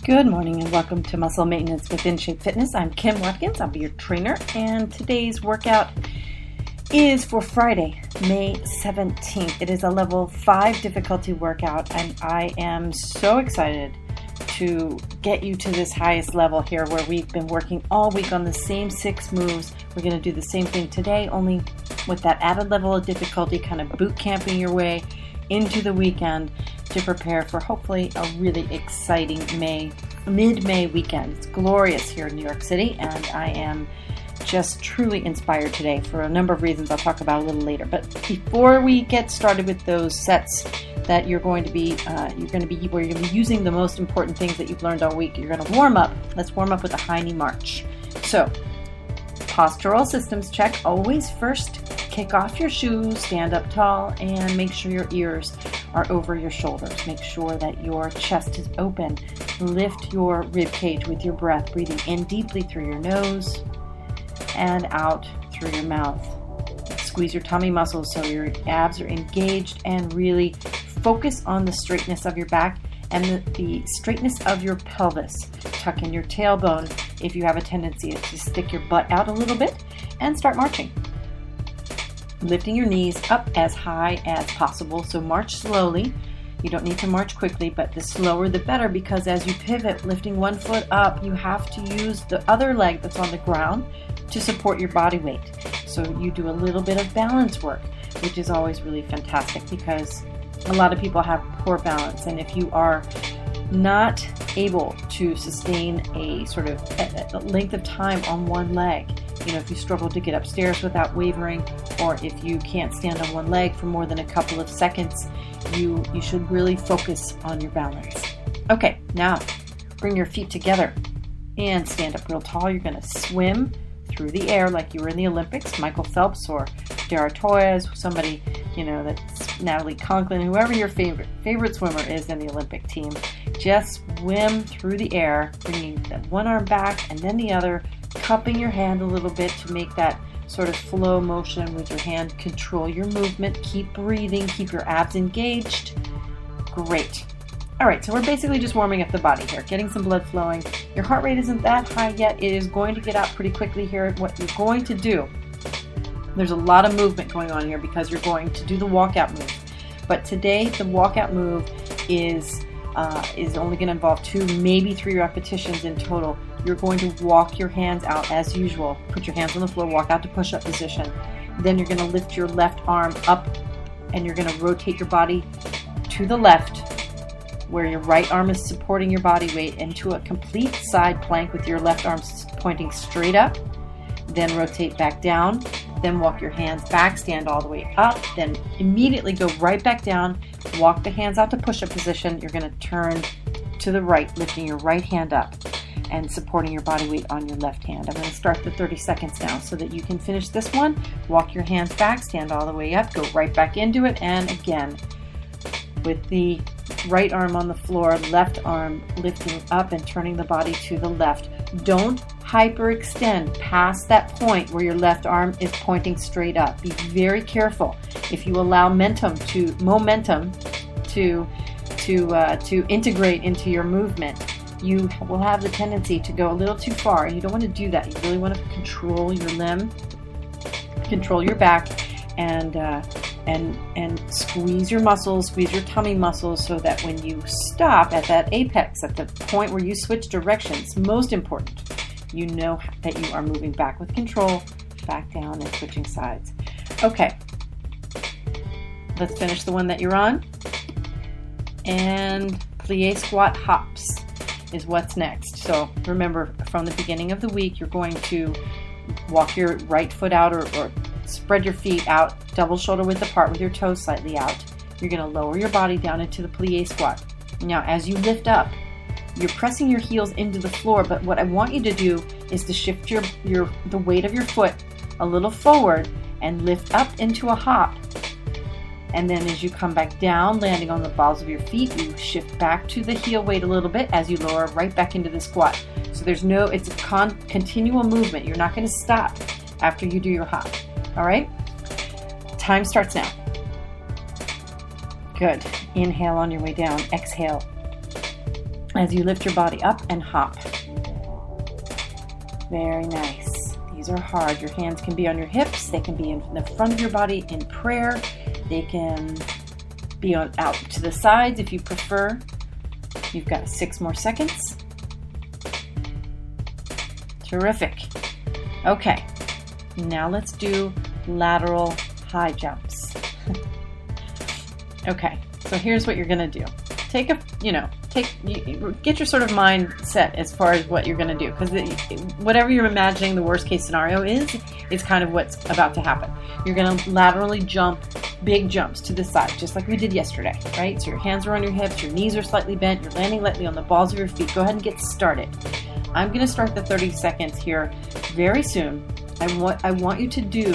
Good morning and welcome to Muscle Maintenance with InShape Fitness. I'm Kim Watkins. I'll be your trainer, and today's workout is for Friday, May 17th. It is a level 5 difficulty workout, and I am so excited to get you to this highest level here where we've been working all week on the same 6 moves. We're going to do the same thing today, only with that added level of difficulty, kind of boot camping your way into the weekend to prepare for hopefully a really exciting mid-May weekend. It's glorious here in New York City, and I am just truly inspired today for a number of reasons I'll talk about a little later. But before we get started with those sets that you're going to be using the most important things that you've learned all week, you're going to warm up. Let's warm up with a high knee march. So, postural systems check. Always first kick off your shoes, stand up tall, and make sure your ears are over your shoulders. Make sure that your chest is open. Lift your rib cage with your breath, breathing in deeply through your nose and out through your mouth. Squeeze your tummy muscles so your abs are engaged, and really focus on the straightness of your back and the straightness of your pelvis. Tuck in your tailbone if you have a tendency to stick your butt out a little bit, and start marching. Lifting your knees up as high as possible, so march slowly. You don't need to march quickly, but the slower the better, because as you pivot, lifting one foot up, you have to use the other leg that's on the ground to support your body weight. So you do a little bit of balance work, which is always really fantastic because a lot of people have poor balance, and if you are not able to sustain a sort of a length of time on one leg, if you struggle to get upstairs without wavering, or if you can't stand on one leg for more than a couple of seconds, you should really focus on your balance. Okay, now bring your feet together and stand up real tall. You're going to swim through the air like you were in the Olympics, Michael Phelps or Dara Torres, somebody, that's Natalie Conklin, whoever your favorite swimmer is in the Olympic team. Just swim through the air, bringing that one arm back and then the other, cupping your hand a little bit to make that sort of flow motion with your hand. Control your movement, keep breathing, keep your abs engaged. Great. All right, so we're basically just warming up the body here, getting some blood flowing. Your heart rate isn't that high yet. It is going to get up pretty quickly here. What you're going to do, there's a lot of movement going on here because you're going to do the walkout move. But today, the walkout move is only going to involve 2, maybe 3 repetitions in total. You're going to walk your hands out as usual. Put your hands on the floor, walk out to push-up position. Then you're going to lift your left arm up, and you're going to rotate your body to the left, where your right arm is supporting your body weight, into a complete side plank with your left arm pointing straight up. Then rotate back down. Then walk your hands back, stand all the way up. Then immediately go right back down. Walk the hands out to push-up position. You're going to turn to the right, lifting your right hand up and supporting your body weight on your left hand. I'm going to start the 30 seconds now so that you can finish this one. Walk your hands back, stand all the way up, go right back into it, and again, with the right arm on the floor, left arm lifting up and turning the body to the left. Don't hyperextend past that point where your left arm is pointing straight up. Be very careful. If you allow momentum to integrate into your movement, you will have the tendency to go a little too far. You don't want to do that. You really want to control your limb, control your back, and squeeze your muscles, squeeze your tummy muscles, so that when you stop at that apex, at the point where you switch directions, most important, you know that you are moving back with control, back down and switching sides. Okay, let's finish the one that you're on. And plie squat hops is what's next. So remember, from the beginning of the week, you're going to walk your right foot out or spread your feet out, double shoulder width apart with your toes slightly out. You're going to lower your body down into the plie squat. Now, as you lift up, you're pressing your heels into the floor, but what I want you to do is to shift the weight of your foot a little forward and lift up into a hop. And then as you come back down, landing on the balls of your feet, you shift back to the heel weight a little bit as you lower right back into the squat. So it's a continual movement. You're not going to stop after you do your hop. All right? Time starts now. Good. Inhale on your way down. Exhale. as you lift your body up and hop. Very nice. These are hard. Your hands can be on your hips. They can be in the front of your body in prayer. They can be out to the sides if you prefer. You've got 6 more seconds. Terrific. Okay, now let's do lateral high jumps. Okay, so here's what you're gonna do. Get your sort of mindset as far as what you're gonna do, because whatever you're imagining the worst case scenario is kind of what's about to happen. You're gonna laterally jump, big jumps to the side, just like we did yesterday, right? So your hands are on your hips, your knees are slightly bent, you're landing lightly on the balls of your feet. Go ahead and get started. I'm gonna start the 30 seconds here very soon. I want you to do,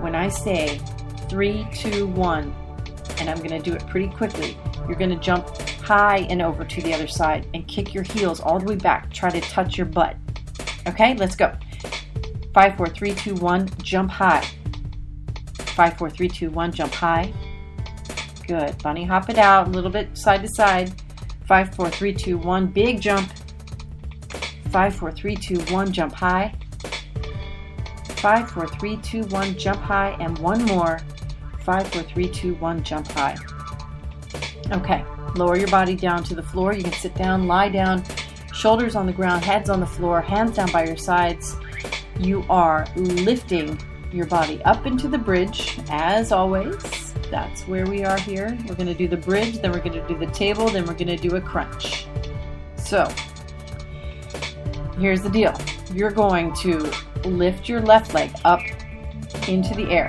when I say 3, 2, 1, and I'm gonna do it pretty quickly, you're gonna jump high and over to the other side and kick your heels all the way back. Try to touch your butt. Okay, let's go. 5, 4, 3, 2, 1, jump high. 5, 4, 3, 2, 1, jump high. Good. Bunny hop it out a little bit side to side. 5, 4, 3, 2, 1, big jump. 5, 4, 3, 2, 1, jump high. 5, 4, 3, 2, 1, jump high, and one more. 5, 4, 3, 2, 1, jump high. Okay, lower your body down to the floor. You can sit down, lie down, shoulders on the ground, heads on the floor, hands down by your sides. You are lifting your body up into the bridge, as always. That's where we are here. We're going to do the bridge, then we're going to do the table, then we're going to do a crunch. So, here's the deal. You're going to lift your left leg up into the air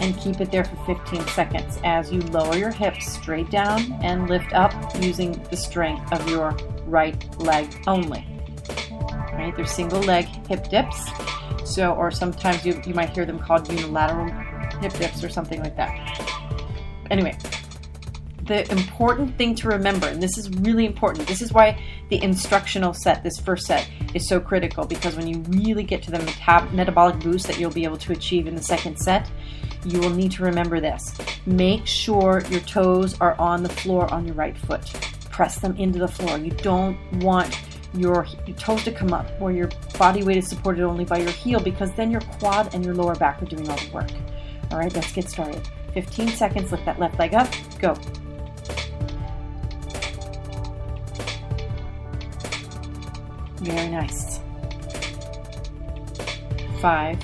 and keep it there for 15 seconds as you lower your hips straight down and lift up using the strength of your right leg only. Right? They're single leg hip dips. So, or sometimes you might hear them called unilateral hip dips or something like that. Anyway, the important thing to remember, and this is really important, this is why the instructional set, this first set, is so critical, because when you really get to the metabolic boost that you'll be able to achieve in the second set, you will need to remember this. Make sure your toes are on the floor on your right foot. Press them into the floor. You don't want your toes to come up where your body weight is supported only by your heel, because then your quad and your lower back are doing all the work. All right, let's get started. 15 seconds, lift that left leg up, go. Very nice. 5,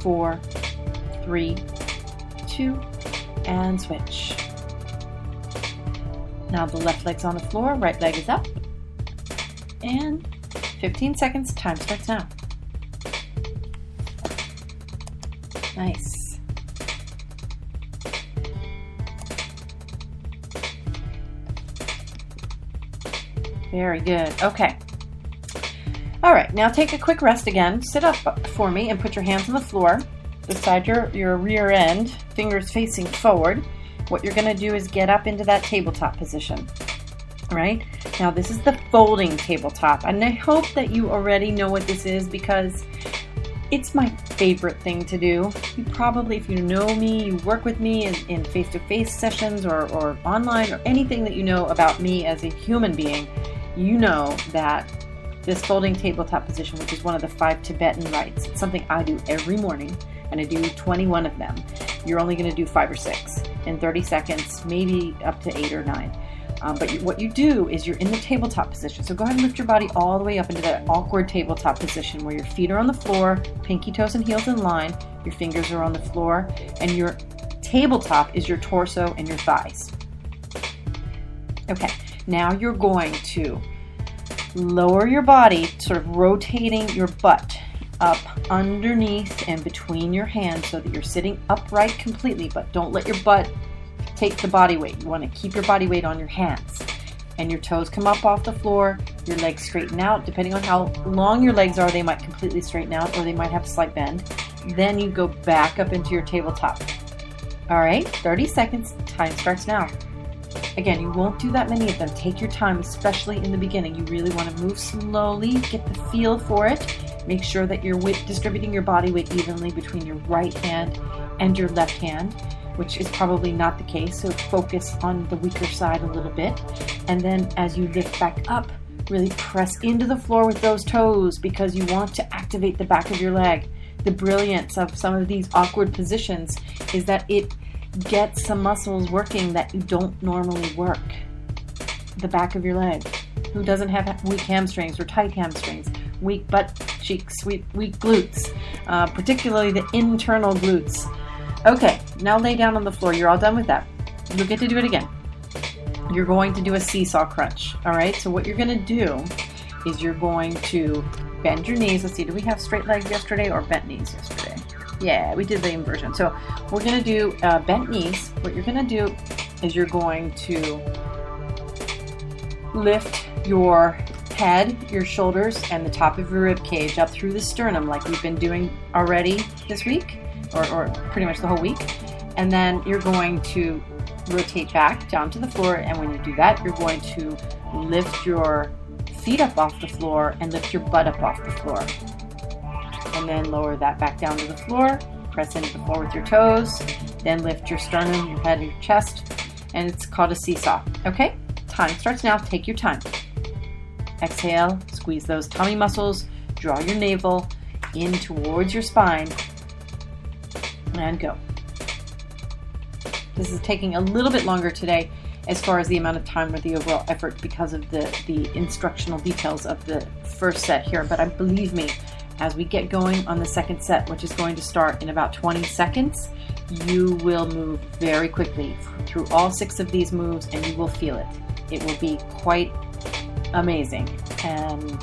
4, 3, 2, and switch. Now the left leg's on the floor, right leg is up. And 15 seconds, time starts now. Nice. Very good. Okay. All right, now take a quick rest again. Sit up for me and put your hands on the floor beside your rear end, fingers facing forward. What you're going to do is get up into that tabletop position. All right? Now this is the folding tabletop, and I hope that you already know what this is, because it's my favorite thing to do. You probably, if you know me, you work with me in face-to-face sessions or online, or anything that you know about me as a human being, you know that this folding tabletop position, which is one of the 5 Tibetan rites, it's something I do every morning, and I do 21 of them. You're only going to do 5 or 6 in 30 seconds, maybe up to 8 or 9. But what you do is you're in the tabletop position. So go ahead and lift your body all the way up into that awkward tabletop position where your feet are on the floor, pinky toes and heels in line, your fingers are on the floor, and your tabletop is your torso and your thighs. Okay, now you're going to lower your body, sort of rotating your butt up underneath and between your hands so that you're sitting upright completely, but don't let your butt take the body weight. You want to keep your body weight on your hands. And your toes come up off the floor, your legs straighten out. Depending on how long your legs are, they might completely straighten out or they might have a slight bend. Then you go back up into your tabletop. All right, 30 seconds, time starts now. Again, you won't do that many of them. Take your time, especially in the beginning. You really want to move slowly, get the feel for it. Make sure that you're distributing your body weight evenly between your right hand and your left hand, which is probably not the case, so focus on the weaker side a little bit. And then as you lift back up, Really press into the floor with those toes because you want to activate the back of your leg. The brilliance of some of these awkward positions is that it gets some muscles working that you don't normally work. The back of your leg. Who doesn't have weak hamstrings or tight hamstrings? Weak butt cheeks, weak glutes, particularly the internal glutes. Okay, now lay down on the floor. You're all done with that. You'll get to do it again. You're going to do a seesaw crunch. All right, so what you're going to do is you're going to bend your knees. Let's see, did we have straight legs yesterday or bent knees yesterday? Yeah, we did the inversion. So we're going to do bent knees. What you're going to do is you're going to lift your head, your shoulders, and the top of your rib cage up through the sternum like we've been doing already this week, or pretty much the whole week. And then you're going to rotate back down to the floor, and when you do that, you're going to lift your feet up off the floor and lift your butt up off the floor. And then lower that back down to the floor, press into the floor with your toes, then lift your sternum, your head, and your chest, and it's called a seesaw. Okay? Time starts now. Take your time. Exhale, squeeze those tummy muscles, draw your navel in towards your spine, and go. This is taking a little bit longer today as far as the amount of time or the overall effort because of the instructional details of the first set here, but believe me, as we get going on the second set, which is going to start in about 20 seconds, you will move very quickly through all 6 of these moves and you will feel it. It will be quite amazing and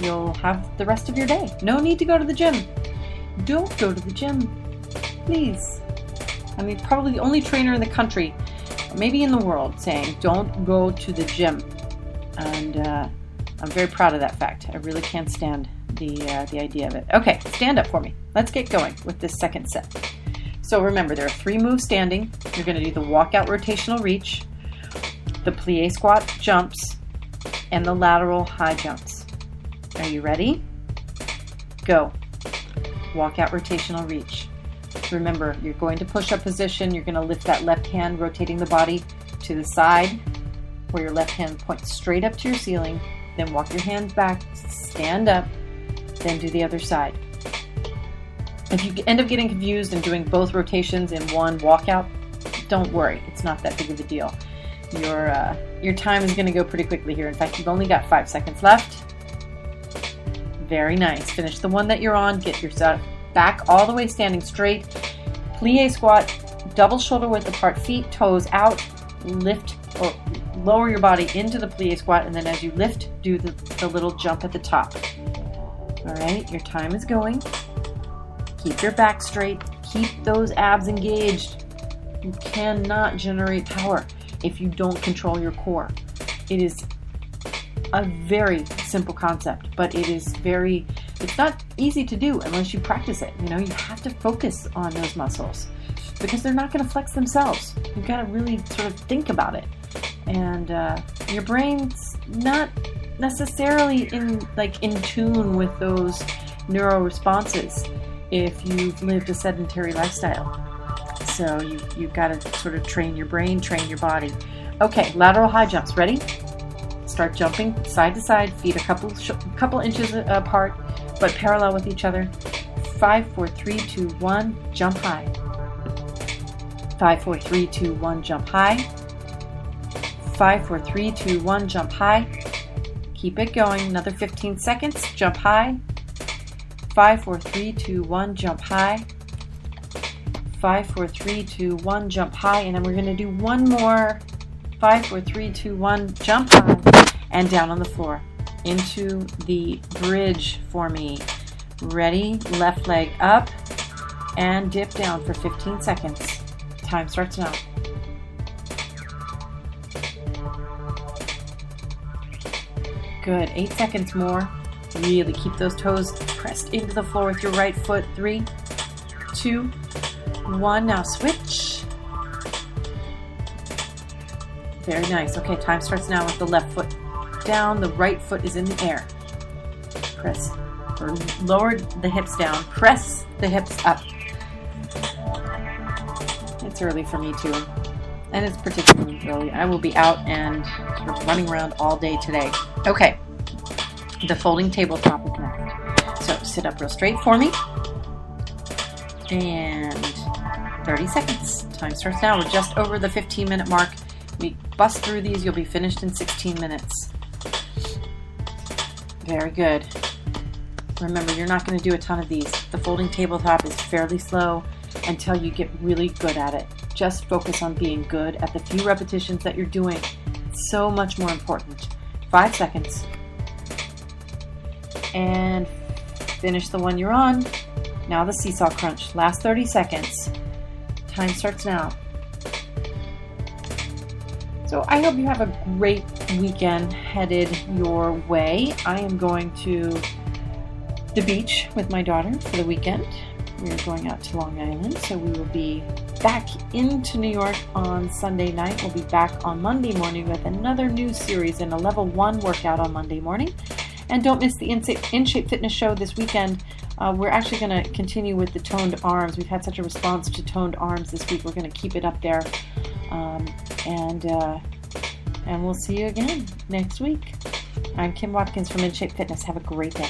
you'll have the rest of your day. No need to go to the gym. Don't go to the gym, please. I mean, probably the only trainer in the country, maybe in the world, saying don't go to the gym. And I'm very proud of that fact. I really can't stand the idea of it. Okay, stand up for me. Let's get going with this second set. So remember, there are 3 moves standing. You're going to do the walkout rotational reach, the plie squat jumps, and the lateral high jumps. Are you ready? Go. Walkout rotational reach. Remember, you're going to push-up position. You're going to lift that left hand, rotating the body to the side where your left hand points straight up to your ceiling. Then walk your hands back, stand up, then do the other side. If you end up getting confused and doing both rotations in one walkout, don't worry. It's not that big of a deal. Your time is going to go pretty quickly here. In fact, you've only got 5 seconds left. Very nice. Finish the one that you're on. Get yourself back all the way standing straight. Plie squat, double shoulder width apart, feet, toes out. Lift or lower your body into the plie squat, and then as you lift, do the little jump at the top. All right, your time is going. Keep your back straight. Keep those abs engaged. You cannot generate power if you don't control your core. It is a very simple concept, but it's not easy to do unless you practice it. You have to focus on those muscles because they're not going to flex themselves. You've got to really sort of think about it. And your brain's not necessarily in tune with those neuro responses if you've lived a sedentary lifestyle. So you've got to sort of train your brain, train your body. Okay, lateral high jumps. Ready? Start jumping side to side, feet a couple inches apart, but parallel with each other. 5, 4, 3, 2, 1, jump high. 5, 4, 3, 2, 1, jump high. 5, 4, 3, 2, 1, jump high. Keep it going. Another 15 seconds. Jump high. 5, 4, 3, 2, 1, jump high. 5, 4, 3, 2, 1, jump high. And then we're going to do one more. 5, 4, 3, 2, 1, jump high. And down on the floor. Into the bridge for me. Ready? Left leg up. And dip down for 15 seconds. Time starts now. Good. 8 seconds more. Really keep those toes pressed into the floor with your right foot. 3, 2, 1. Now switch. Very nice. Okay, time starts now with the left foot down. The right foot is in the air. Press or lower the hips down. Press the hips up. It's early for me too. And it's particularly early. I will be out and sort of running around all day today. Okay, The folding tabletop is next. So sit up real straight for me. And 30 seconds. Time starts now. We're just over the 15-minute mark. We bust through these. You'll be finished in 16 minutes. Very good. Remember, you're not going to do a ton of these. The folding tabletop is fairly slow until you get really good at it. Just focus on being good at the few repetitions that you're doing. It's so much more important. 5 seconds. And finish the one you're on. Now the seesaw crunch. Last 30 seconds. Time starts now. So I hope you have a great weekend headed your way. I am going to the beach with my daughter for the weekend. We are going out to Long Island, so we will be back into New York on Sunday night. We'll be back on Monday morning with another new series in a level 1 workout on Monday morning. And don't miss the In Shape Fitness show this weekend. We're actually going to continue with the toned arms. We've had such a response to toned arms this week. We're going to keep it up there. And we'll see you again next week. I'm Kim Watkins from In Shape Fitness. Have a great day.